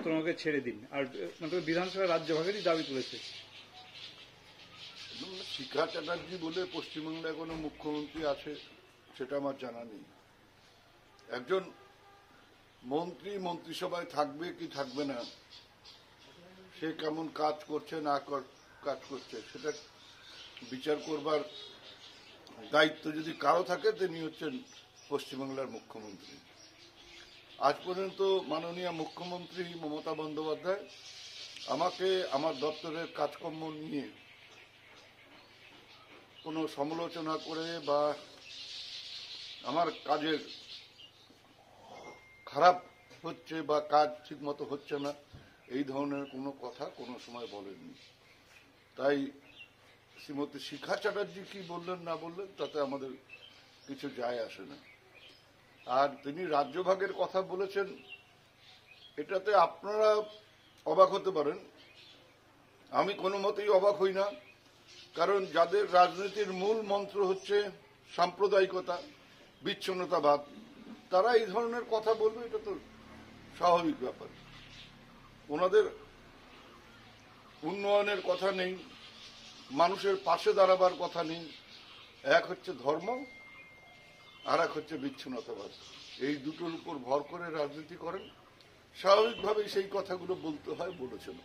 তোমাকে ছেড়ে দিন, আর মানে বিধানসভায় রাজ্য ভাগেরই দাবি তুলেছে। শিখা চ্যাটার্জি বলে পশ্চিমবাংলায় কোনো মুখ্যমন্ত্রী আছে সেটা আমার জানা নেই। একজন মন্ত্রী মন্ত্রিসভায় থাকবে কি থাকবে না, সে কেমন কাজ করছে না কাজ করছে সেটা বিচার করবার দায়িত্ব যদি কারো থাকে তিনি হচ্ছেন পশ্চিমবাংলার মুখ্যমন্ত্রী। আজ পর্যন্ত মাননীয় মুখ্যমন্ত্রী মমতা বন্দ্যোপাধ্যায় আমাকে আমার দপ্তরের কাজকর্ম নিয়ে কোনো সমালোচনা করে বা আমার কাজের খারাপ হচ্ছে বা কাজ ঠিকমতো হচ্ছে না এই ধরনের কোনো কথা কোনো সময় বলেননি। তাই শ্রীমতী শিখা চ্যাটার্জি কি বললেন না বললেন তাতে আমাদের কিছু যায় আসে না। আর তিনি রাজ্যভাগের কথা বলেছেন, এটাতে আপনারা অবাক হতে পারেন, আমি কোনো মতেই অবাক হই না। কারণ যাদের রাজনীতির মূল মন্ত্র হচ্ছে সাম্প্রদায়িকতা, বিচ্ছিন্নতাবাদ, তারা এই ধরনের কথা বলবে, এটা তো স্বাভাবিক ব্যাপার। ওনাদের উন্নয়নের কথা নেই, মানুষের পাশে দাঁড়াবার কথা নেই। এক হচ্ছে ধর্ম আর এক হচ্ছে বিচ্ছিন্নতাবাদ, এই দুটোর উপর ভর করে রাজনীতি করেন। স্বাভাবিকভাবেই সেই কথাগুলো বলতে হয়, বলেছেন।